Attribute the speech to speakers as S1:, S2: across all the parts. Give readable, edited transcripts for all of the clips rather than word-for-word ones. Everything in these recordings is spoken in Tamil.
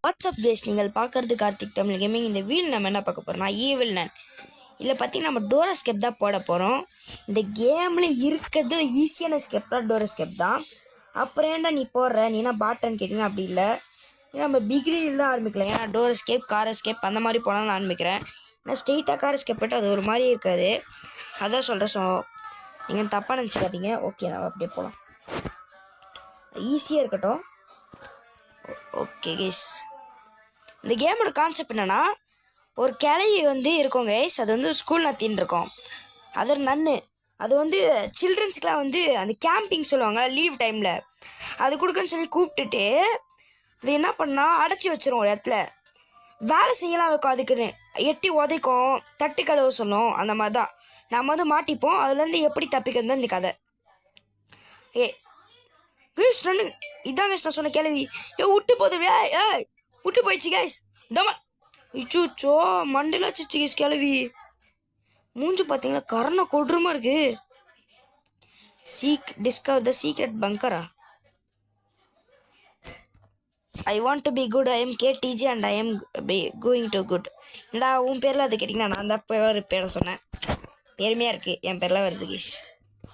S1: வாட்ஸ்அப் கேஸ் நீங்கள் பார்க்கறது கார்த்திக் தமிழ் கேமிங். இந்த வீல் நம்ம என்ன பார்க்க போகிறோம்னா ஈவில் நன். இதில் பார்த்தீங்கன்னா நம்ம டோரா ஸ்கெப் தான் போட போகிறோம். இந்த கேமில் இருக்கிறது ஈஸியான ஸ்கெப் தான் டோரா ஸ்கெப் தான். அப்புறம் ஏன்டா நீ போடுற, நீனா பாட்டன்னு கேட்டிங்கன்னா அப்படி இல்லை. ஏன்னா நம்ம பிகினியில் தான் ஆரம்பிக்கலாம். ஏன்னா டோர் ஸ்கேப் கார் ஸ்கேப் அந்த மாதிரி போனால் நான் ஆரம்பிக்கிறேன். ஏன்னா ஸ்ட்ரெயிட்டாக கார் ஸ்கேப் போய்ட்டு அது ஒரு மாதிரி இருக்காது, அதான் சொல்கிறேன். ஸோ நீங்கள் தப்பாக நினச்சிக்காதீங்க. ஓகே, நான் அப்படியே போகலாம், ஈஸியாக இருக்கட்டும். ஓகே கேஸ், இந்த கேமோட கான்செப்ட் என்னென்னா, ஒரு கிளவி வந்து இருக்கும் கைஸ். அது வந்து ஸ்கூல் நத்தின்னு இருக்கும். அது ஒரு நன்னு. அது வந்து சில்ட்ரன்ஸ்க்கெலாம் வந்து அந்த கேம்பிங் சொல்லுவாங்க லீவ் டைமில், அது கொடுக்குன்னு சொல்லி கூப்பிட்டுட்டு அது என்ன பண்ணால் அடைச்சி வச்சிரும் ஒரு இடத்துல. வேலை செய்யலாம் வைக்கும், அதுக்குன்னு எட்டி உதைக்கும், தட்டு கழுவ சொல்லும். அந்த மாதிரி தான் நம்ம வந்து மாட்டிப்போம். அதுலேருந்து எப்படி தப்பிக்கிறது தான் இந்த கதை. கைஸ் ரெண்டு இதான் கைஸ் நான் சொன்ன கேள்வி. விட்டு போகுது, விட்டு போயிடுச்சு கைஸ். டமா இச்சோ மண்டல வச்சிச்சு கைஸ் கேள்வி. மூஞ்சு பார்த்தீங்களா, கரணை கொடூரமா இருக்கு. டிஸ்கவர் த சீக்ரெட் பங்கரா. I want to be good. I am KTG and I am going to good. என்னடா உன் பேரில் அது கேட்டிங்கன்னா நான் தான் பேர் பேரை சொன்னேன். பெருமையாக இருக்குது, என் பேரில் வருது கைஸ்.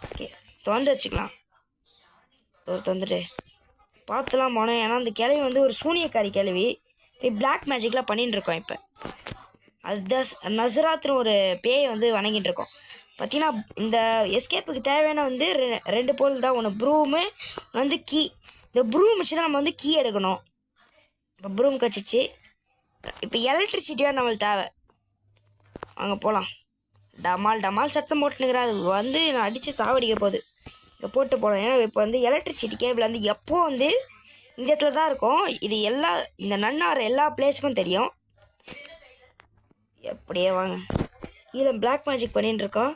S1: ஓகே, தொண்டு வச்சுக்கலாம். ஒரு தொந்துட்டு பார்த்துலாம் போனேன். ஏன்னா அந்த கிழவி வந்து ஒரு சூனியக்காரி கிழவி. இப்போ பிளாக் மேஜிக்லாம் பண்ணிட்டு இருக்கோம். இப்போ அது நசராத்னு ஒரு பேயை வந்து வணங்கிட்டு இருக்கோம். பார்த்தீங்கன்னா இந்த எஸ்கேப்புக்கு தேவையான வந்து ரெண்டு பொருள் தான். ஒன்று ப்ரூமு, வந்து கீ. இந்த ப்ரூம் வச்சு தான் நம்ம வந்து கீ எடுக்கணும். இப்போ ப்ரூம் கச்சிச்சு. இப்போ எலக்ட்ரிசிட்டியாக நம்மளுக்கு தேவை. அங்கே போகலாம். டமால் டமால் சத்தம் போட்டுனுங்கிறா. அது வந்து நான் அடித்து சாவடிக்க போகுது. இப்போ போட்டு போகலாம். ஏன்னா இப்போ வந்து எலக்ட்ரிசிட்டி கேபிள் வந்து எப்போ வந்து இந்த இடத்துல தான் இருக்கும். இது எல்லா இந்த நன்னார் எல்லா பிளேஸுக்கும் தெரியும். எப்படியே வாங்க, கீழே பிளாக் மேஜிக் பண்ணிட்டு இருக்கோம்.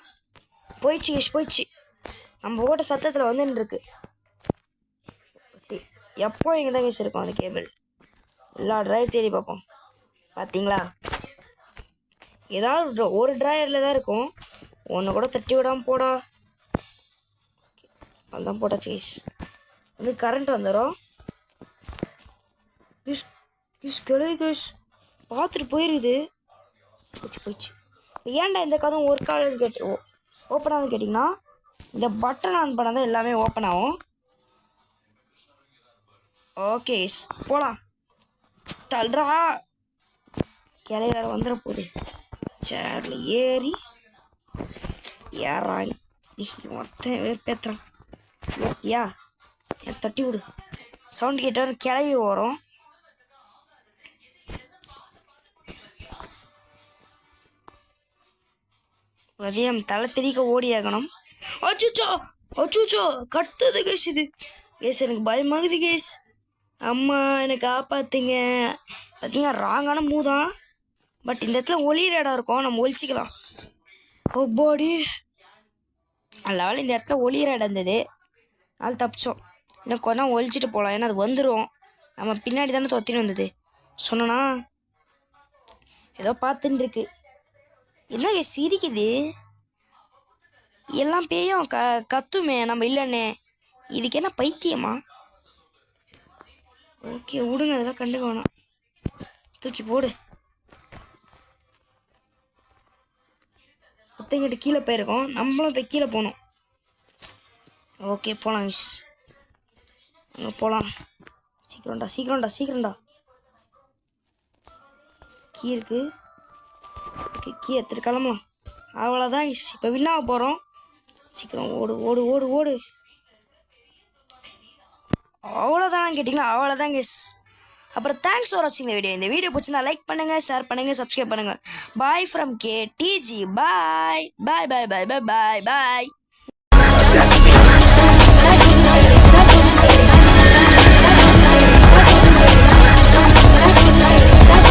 S1: போயிடுச்சு. நம்ம ஓட்ட சத்தத்தில் வந்துன்னு இருக்கு. எப்போ எங்கே தான் கேஸ் இருக்கும் அந்த கேபிள். எல்லா ட்ராயர் தேடி பார்ப்போம். பார்த்தீங்களா, ஏதாவது ஒரு ட்ராயரில் தான் இருக்கும். ஒன்று கூட தட்டி விடாமல் போடா. அதுதான் போட்டாச்சு கேஸ். வந்து கரண்ட் வந்துடும். கிளவி கேஸ் பார்த்துட்டு போயிருக்குது. போயிடுச்சு. இப்போ ஏன்டா இந்த கதவும் ஒரு காலம் ஓப்பன் ஆகுதுன்னு கேட்டிங்கன்னா, இந்த பட்டன் ஆன் பண்ணால் தான் எல்லாமே ஓப்பன் ஆகும். ஓகே போகலாம். தள்ளுறா, கிளை வேறு வந்துட போகுது. சேரில் ஏறி ஏறாங்க. ஒருத்தன் வேறுபேத்துறான். ஓகேயா, என் தட்டி விடு. சவுண்ட் கேட்டால் கிளவி வரும். அதே நம்ம தலை தெறிக்க ஓடி ஆகணும். அச்சோ கட்டுது கேஸ். இது கேஸ் எனக்கு பயமாகுது கேஸ். அம்மா எனக்கு காப்பாத்துங்க. பார்த்தீங்கன்னா ராங்கான மூதான். பட் இந்த இடத்துல ஒளியிற இடம் இருக்கும், நம்ம ஒழிச்சிக்கலாம். ஒப்பாடி நல்ல இந்த இடத்துல ஒளியிற இடம் இருந்தது, அது தப்பிச்சோம். இன்னும் கொஞ்சம் ஒழிச்சிட்டு போகலாம். ஏன்னா அது வந்துடும். நம்ம பின்னாடி தானே தொத்தின்னு வந்தது. சொன்னோன்னா ஏதோ பார்த்துன்னு இருக்கு. என்ன சிரிக்குது, எல்லாம் பேயும் கத்துமே நம்ம இல்லைன்னே. இதுக்கு என்ன பைத்தியமா? ஓகே விடுங்க, அதெல்லாம் கண்டுக்க வேணாம். தூக்கி போடு. சத்தங்கிட்ட கீழே போயிருக்கோம், நம்மளும் போய் கீழே போகணும். ஓகே போகலாம் மிஸ், அங்கே போகலாம். சீக்கிரம்டா. கீ இருக்கு. ஓகே கீ எடுத்துட்டு கிளம்பலாம். அவ்வளோதான் மிஸ், இப்போ வின்னாக போகிறோம். சீக்கிரம் ஓடு. அவ்வளோதான் கேட்டிங்களா? அவ்வளோதான் கேஸ். அப்புறம் தேங்க்ஸ் ஃபார் வாட்சிங் இந்த வீடியோ பிடிச்சிருந்தா லைக் பண்ணுங்கள், ஷேர் பண்ணுங்கள், சப்ஸ்கிரைப் பண்ணுங்கள். Bye from KTG. பாய்.